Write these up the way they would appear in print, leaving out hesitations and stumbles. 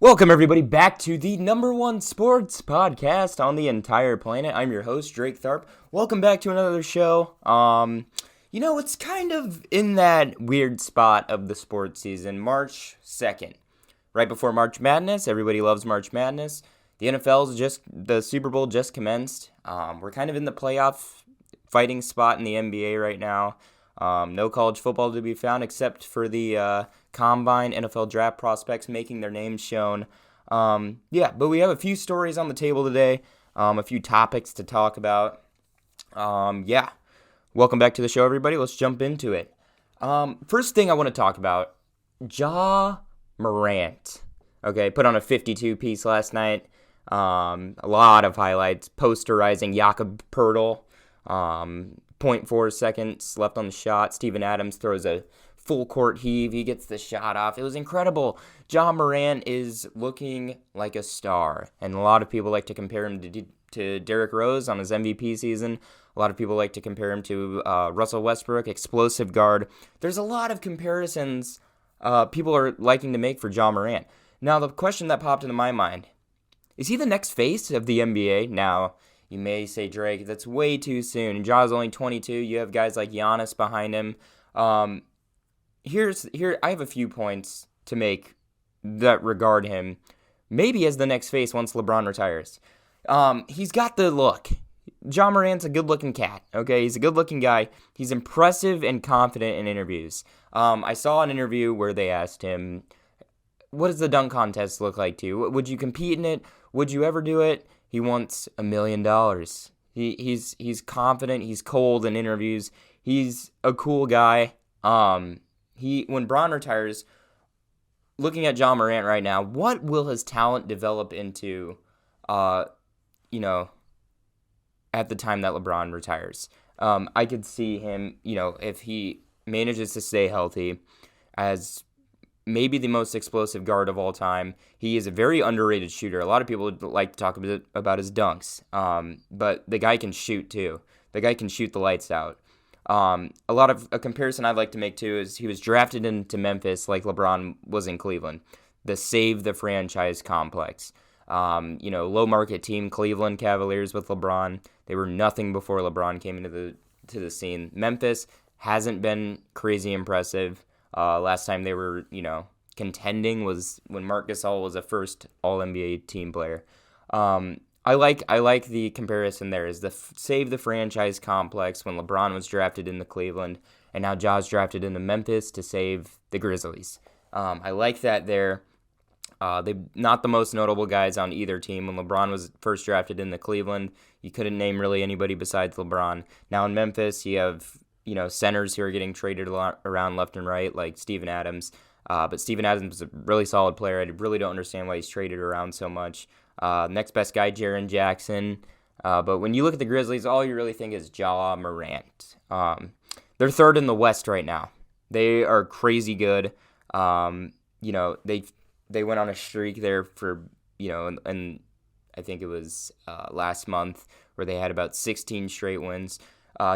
Welcome, everybody, back to the number one sports podcast on the entire planet. I'm your host, Drake Tharp. Welcome back to another show. It's kind of in that weird spot of the sports season, March 2nd. Right before March Madness, everybody loves March Madness. The Super Bowl just commenced. We're kind of in the playoff fighting spot in the NBA right now. No college football to be found except for the Combine NFL draft prospects making their names shown. But we have a few stories on the table today, a few topics to talk about. Welcome back to the show, everybody. Let's jump into it. First thing I want to talk about, Morant. Okay, put on a 52-piece last night. A lot of highlights, posterizing Jakob Poeltl. 0.4 seconds left on the shot. Steven Adams throws a full court heave. He gets the shot off. It was incredible. Morant is looking like a star, and a lot of people like to compare him to Derrick Rose on his MVP season. A lot of people like to compare him to Russell Westbrook, explosive guard. There's a lot of comparisons people are liking to make for Morant. Now, the question that popped into my mind, is he the next face of the NBA? Now, you may say, Drake, that's way too soon. Ja's only 22. You have guys like Giannis behind him. I have a few points to make that regard him maybe as the next face once LeBron retires. He's got the look. Morant's a good-looking cat, okay? He's a good-looking guy. He's impressive and confident in interviews. I saw an interview where they asked him, what does the dunk contest look like to you? Would you compete in it? Would you ever do it? He wants $1 million. He's confident. He's cold in interviews. He's a cool guy. When Bron retires, looking at Morant right now, what will his talent develop into? At the time that LeBron retires, I could see him. If he manages to stay healthy, as maybe the most explosive guard of all time. He is a very underrated shooter. A lot of people like to talk about his dunks, but the guy can shoot too. The guy can shoot the lights out. A comparison I'd like to make too is he was drafted into Memphis like LeBron was in Cleveland. The save the franchise complex. Low market team, Cleveland Cavaliers with LeBron. They were nothing before LeBron came into the scene. Memphis hasn't been crazy impressive. Last time they were, contending was when Marc Gasol was a first All-NBA team player. I like the comparison there is the save the franchise complex when LeBron was drafted into Cleveland and now Ja's drafted into Memphis to save the Grizzlies. I like that there. They're not the most notable guys on either team. When LeBron was first drafted into Cleveland, you couldn't name really anybody besides LeBron. Now in Memphis, you have centers who are getting traded around left and right, like Steven Adams. But Steven Adams is a really solid player. I really don't understand why he's traded around so much. Next best guy, Jaren Jackson. But when you look at the Grizzlies, all you really think is Morant. They're third in the West right now. They are crazy good. They went on a streak there for, and I think it was last month where they had about 16 straight wins.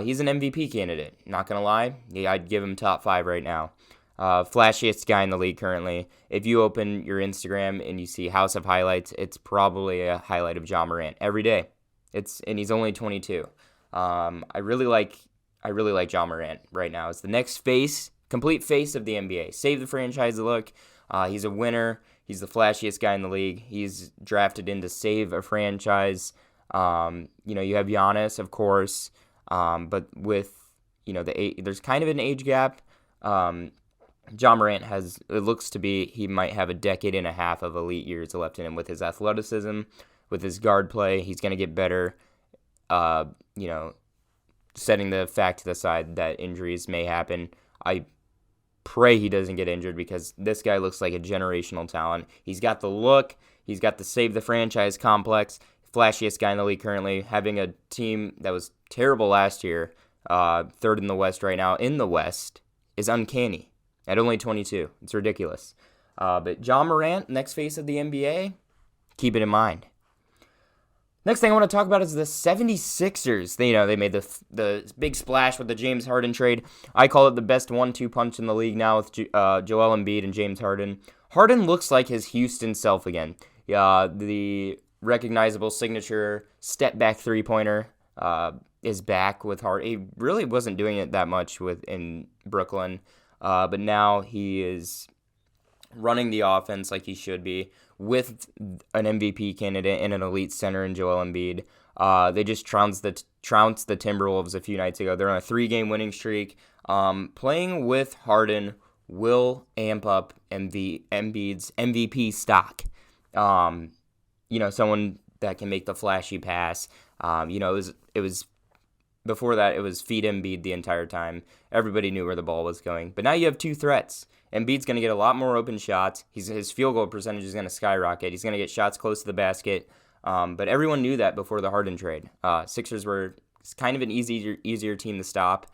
He's an MVP candidate. Not going to lie. Yeah, I'd give him top 5 right now. Flashiest guy in the league currently. If you open your Instagram and you see House of Highlights, it's probably a highlight of Morant every day. And he's only 22. I really like Morant right now. It's the next complete face of the NBA. Save the franchise look. He's a winner. He's the flashiest guy in the league. He's drafted in to save a franchise. You have Giannis, of course. But with, there's kind of an age gap. Morant it looks to be, he might have a decade and a half of elite years left in him with his athleticism, with his guard play. He's going to get better, setting the fact to the side that injuries may happen. I pray he doesn't get injured because this guy looks like a generational talent. He's got the look. He's got the save the franchise complex. Flashiest guy in the league currently, having a team that was terrible last year, third in the West right now, in the West, is uncanny at only 22. It's ridiculous. But Morant, next face of the NBA, keep it in mind. Next thing I want to talk about is the 76ers. They made the big splash with the James Harden trade. I call it the best 1-2 punch in the league now with Joel Embiid and James Harden. Harden looks like his Houston self again. The recognizable signature step-back three-pointer is back with Harden. He really wasn't doing it that much in Brooklyn, but now he is running the offense like he should be with an MVP candidate and an elite center in Joel Embiid. They just trounced the Timberwolves a few nights ago. They're on a 3-game winning streak. Playing with Harden will amp up Embiid's MVP stock. Someone that can make the flashy pass. It was before that, it was feed Embiid the entire time. Everybody knew where the ball was going. But now you have two threats. Embiid's going to get a lot more open shots. His field goal percentage is going to skyrocket. He's going to get shots close to the basket. But everyone knew that before the Harden trade. Sixers were kind of an easier team to stop.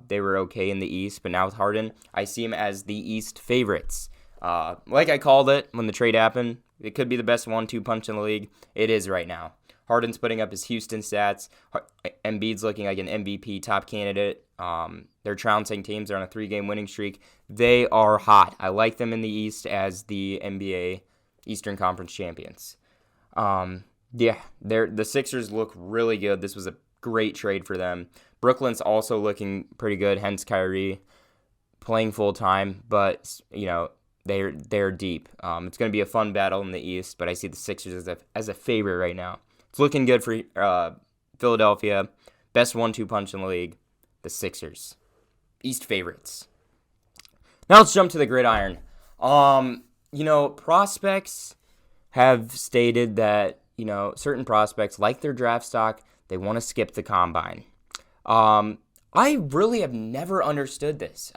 They were okay in the East, but now with Harden, I see him as the East favorites. Like I called it when the trade happened, it could be the best 1-2 punch in the league. It is right now. Harden's putting up his Houston stats. Embiid's looking like an MVP top candidate. They're trouncing teams. They're on a 3-game winning streak. They are hot. I like them in the East as the NBA Eastern Conference champions. The Sixers look really good. This was a great trade for them. Brooklyn's also looking pretty good, hence Kyrie playing full time, but they're deep. It's going to be a fun battle in the East, but I see the Sixers as a favorite right now. It's looking good for Philadelphia. Best 1-2 punch in the league, the Sixers. East favorites. Now let's jump to the gridiron. Prospects have stated that, certain prospects, like their draft stock, they want to skip the combine. I really have never understood this.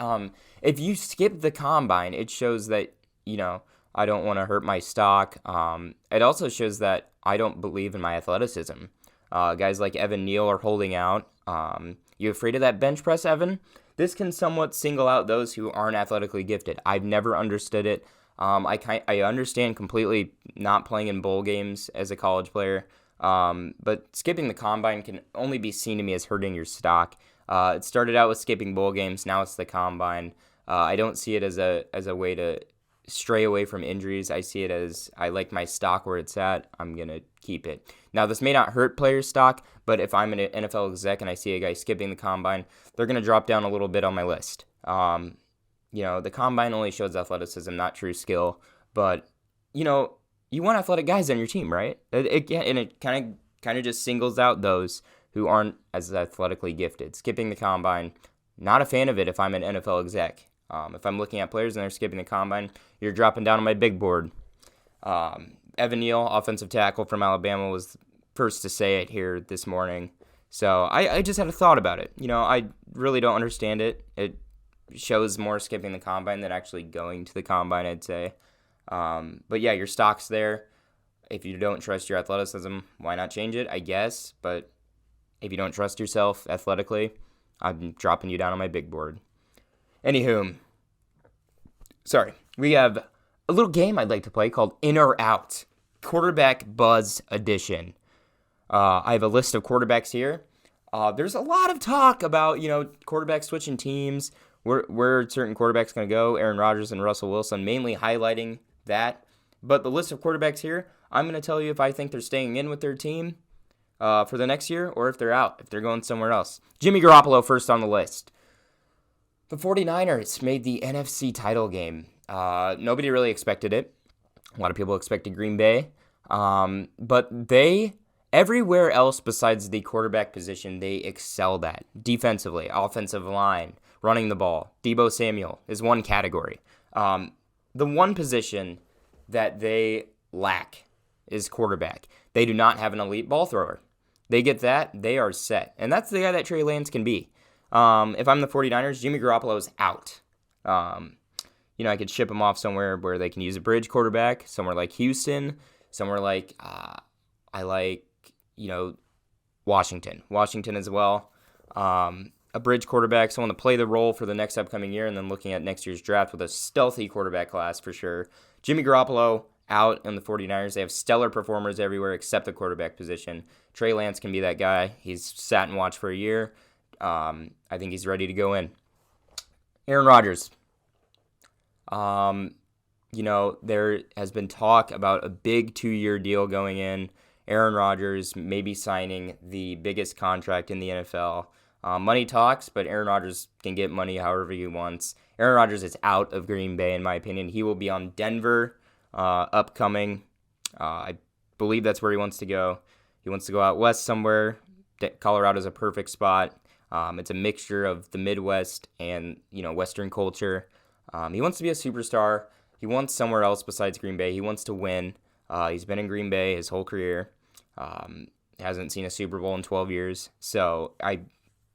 If you skip the combine, it shows that, I don't want to hurt my stock. It also shows that I don't believe in my athleticism. Guys like Evan Neal are holding out. You afraid of that bench press, Evan? This can somewhat single out those who aren't athletically gifted. I've never understood it. I understand completely not playing in bowl games as a college player. But skipping the combine can only be seen to me as hurting your stock. It started out with skipping bowl games. Now it's the combine. I don't see it as a way to stray away from injuries. I see it as I like my stock where it's at. I'm going to keep it. Now, this may not hurt players' stock, but if I'm an NFL exec and I see a guy skipping the combine, they're going to drop down a little bit on my list. The combine only shows athleticism, not true skill. But, you want athletic guys on your team, right? It kind of just singles out those who aren't as athletically gifted. Skipping the combine, not a fan of it if I'm an NFL exec. If I'm looking at players and they're skipping the combine, you're dropping down on my big board. Evan Neal, offensive tackle from Alabama, was first to say it here this morning. So I just had a thought about it. I really don't understand it. It shows more skipping the combine than actually going to the combine, I'd say. But yeah, your stock's there. If you don't trust your athleticism, why not change it? I guess. But if you don't trust yourself athletically, I'm dropping you down on my big board. Anywho, we have a little game I'd like to play called In or Out, Quarterback Buzz Edition. I have a list of quarterbacks here. There's a lot of talk about, quarterbacks switching teams, where certain quarterbacks going to go, Aaron Rodgers and Russell Wilson, mainly highlighting that. But the list of quarterbacks here, I'm going to tell you if I think they're staying in with their team for the next year or if they're out, if they're going somewhere else. Jimmy Garoppolo first on the list. The 49ers made the NFC title game. Nobody really expected it. A lot of people expected Green Bay. But they, everywhere else besides the quarterback position, they excelled at. Defensively, offensive line, running the ball. Deebo Samuel is one category. The one position that they lack is quarterback. They do not have an elite ball thrower. They get that, they are set. And that's the guy that Trey Lance can be. If I'm the 49ers, Jimmy Garoppolo is out. I could ship him off somewhere where they can use a bridge quarterback, somewhere like Houston, somewhere like, Washington as well. A bridge quarterback, someone to play the role for the next upcoming year, and then looking at next year's draft with a stealthy quarterback class for sure. Jimmy Garoppolo out in the 49ers. They have stellar performers everywhere except the quarterback position. Trey Lance can be that guy. He's sat and watched for a year. I think he's ready to go in. Aaron Rodgers. There has been talk about a big 2-year deal going in. Aaron Rodgers maybe signing the biggest contract in the NFL. Money talks, but Aaron Rodgers can get money however he wants. Aaron Rodgers is out of Green Bay, in my opinion. He will be on Denver upcoming. I believe that's where he wants to go. He wants to go out west somewhere. Colorado's a perfect spot. It's a mixture of the Midwest and, Western culture. He wants to be a superstar. He wants somewhere else besides Green Bay. He wants to win. He's been in Green Bay his whole career. Hasn't seen a Super Bowl in 12 years. So I'm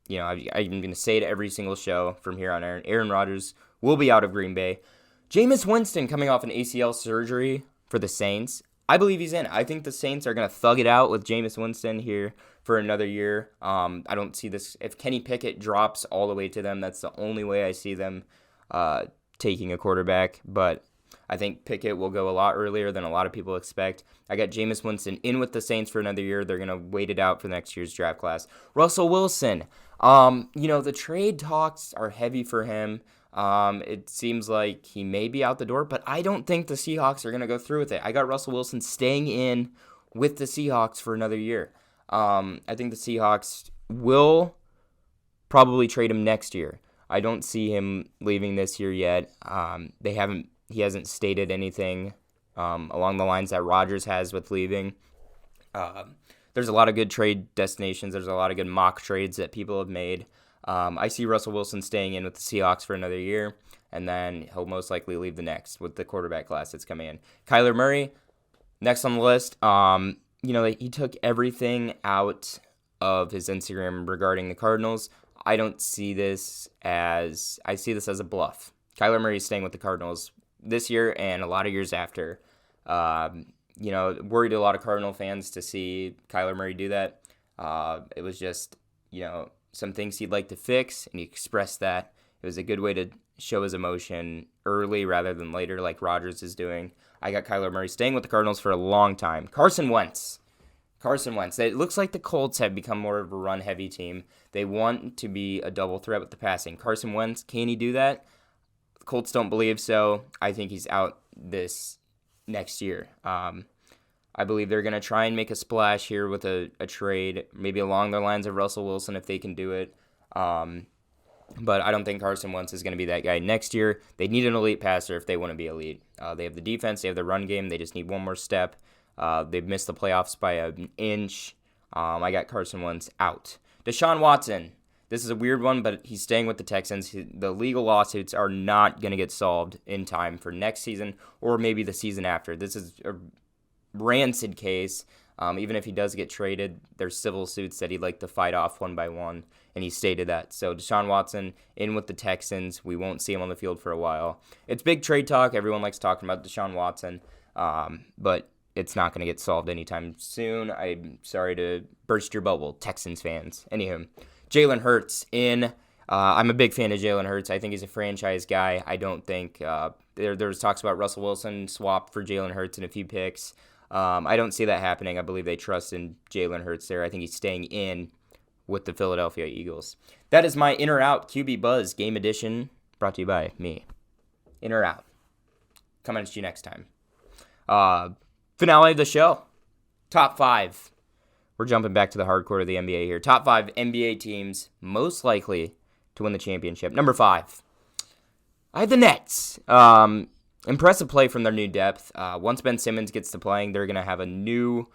going to say it every single show from here on Aaron Rodgers will be out of Green Bay. Jameis Winston coming off an ACL surgery for the Saints. I believe he's in. I think the Saints are going to thug it out with Jameis Winston here for another year. I don't see this. If Kenny Pickett drops all the way to them, that's the only way I see them taking a quarterback. But I think Pickett will go a lot earlier than a lot of people expect. I got Jameis Winston in with the Saints for another year. They're going to wait it out for next year's draft class. Russell Wilson. The trade talks are heavy for him. It seems like he may be out the door, but I don't think the Seahawks are going to go through with it. I got Russell Wilson staying in with the Seahawks for another year. I think the Seahawks will probably trade him next year. I don't see him leaving this year yet. He hasn't stated anything along the lines that Rodgers has with leaving. There's a lot of good trade destinations. There's a lot of good mock trades that people have made. I see Russell Wilson staying in with the Seahawks for another year, and then he'll most likely leave the next with the quarterback class that's coming in. Kyler Murray, next on the list. He took everything out of his Instagram regarding the Cardinals. I see this as a bluff. Kyler Murray is staying with the Cardinals this year and a lot of years after. Worried a lot of Cardinal fans to see Kyler Murray do that. It was just, some things he'd like to fix, and he expressed that. It was a good way to show his emotion early rather than later like Rodgers is doing. I got Kyler Murray staying with the Cardinals for a long time. Carson Wentz. It looks like the Colts have become more of a run-heavy team. They want to be a double threat with the passing. Carson Wentz, can he do that? The Colts don't believe so. I think he's out this next year. I believe they're going to try and make a splash here with a trade, maybe along the lines of Russell Wilson if they can do it. But I don't think Carson Wentz is going to be that guy next year. They need an elite passer if they want to be elite. They have the defense, they have the run game, they just need one more step. They've missed the playoffs by an inch. I got Carson Wentz out. Deshaun Watson. This is a weird one, but he's staying with the Texans. The legal lawsuits are not going to get solved in time for next season or maybe the season after. This is a rancid case. Even if he does get traded, there's civil suits that he'd like to fight off one by one, and he stated that. So Deshaun Watson in with the Texans. We won't see him on the field for a while. It's big trade talk. Everyone likes talking about Deshaun Watson, but it's not going to get solved anytime soon. I'm sorry to burst your bubble, Texans fans. Anywho, Jalen Hurts in. I'm a big fan of Jalen Hurts. I think he's a franchise guy. I don't think there was talks about Russell Wilson swapped for Jalen Hurts in a few picks. I don't see that happening. I believe they trust in Jalen Hurts there. I think he's staying in with the Philadelphia Eagles. That is my In or Out QB Buzz Game Edition, brought to you by me. In or Out. Coming at you next time. Finale of the show. Top 5. We're jumping back to the hardcore of the NBA here. Top 5 NBA teams most likely to win the championship. Number 5. I had the Nets. Impressive play from their new depth. Once Ben Simmons gets to playing, they're going to have a new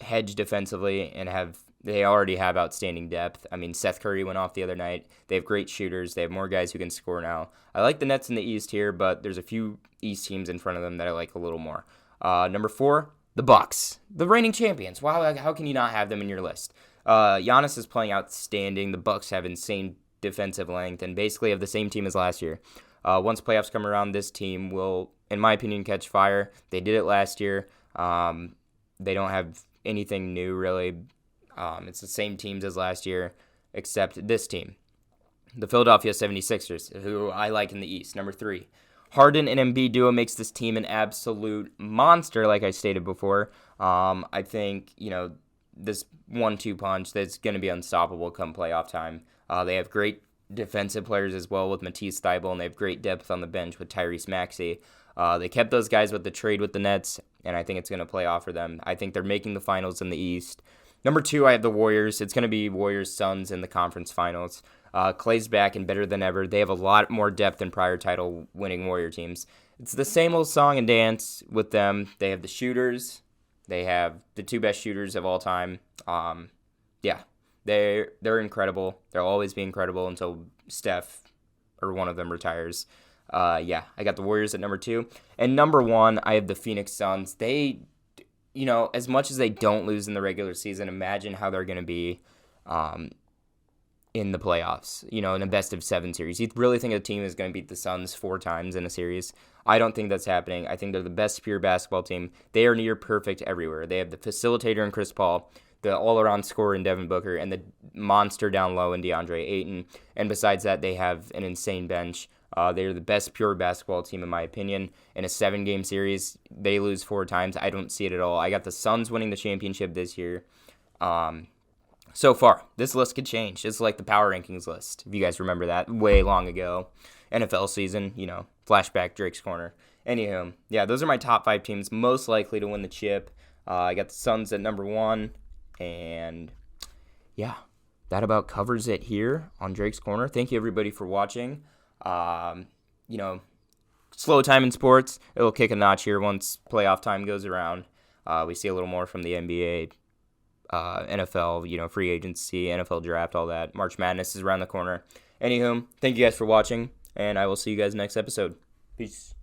hedge defensively, and they already have outstanding depth. I mean, Seth Curry went off the other night. They have great shooters. They have more guys who can score now. I like the Nets in the East here, but there's a few East teams in front of them that I like a little more. Number 4, the Bucks, the reigning champions. Wow, how can you not have them in your list? Giannis is playing outstanding. The Bucks have insane defensive length and basically have the same team as last year. Once playoffs come around, this team will, in my opinion, catch fire. They did it last year. They don't have anything new, really. It's the same teams as last year, except this team. The Philadelphia 76ers, who I like in the East. Number 3. Harden and Embiid duo makes this team an absolute monster, like I stated before. I think, this 1-2 punch that's going to be unstoppable come playoff time. They have great defensive players as well with Matisse Thybulle, and they have great depth on the bench with Tyrese Maxey. They kept those guys with the trade with the Nets, and I think it's going to play off for them. I think they're making the finals in the East. Number 2, I have the Warriors. It's going to be Warriors-Suns in the conference finals. Clay's back and better than ever. They have a lot more depth than prior title-winning Warrior teams. It's the same old song and dance with them. They have the shooters. They have the 2 best shooters of all time. They're incredible. They'll always be incredible until Steph or one of them retires. I got the Warriors at number 2. And number 1, I have the Phoenix Suns. They, as much as they don't lose in the regular season, imagine how they're going to be in the playoffs, in a best-of-7 series. You really think a team is going to beat the Suns 4 times in a series? I don't think that's happening. I think they're the best pure basketball team. They are near perfect everywhere. They have the facilitator in Chris Paul, the all-around scorer in Devin Booker, and the monster down low in DeAndre Ayton. And besides that, they have an insane bench. They're the best pure basketball team, in my opinion. In a 7-game series, they lose 4 times. I don't see it at all. I got the Suns winning the championship this year. So far, this list could change. It's like the power rankings list, if you guys remember that, way long ago. NFL season, flashback Drake's Corner. Anywho, those are my top 5 teams most likely to win the chip. I got the Suns at number 1. And, that about covers it here on Drake's Corner. Thank you, everybody, for watching. Slow time in sports. It'll kick a notch here once playoff time goes around. We see a little more from the NBA, NFL, free agency, NFL draft, all that. March Madness is around the corner. Anywho, thank you guys for watching, and I will see you guys next episode. Peace.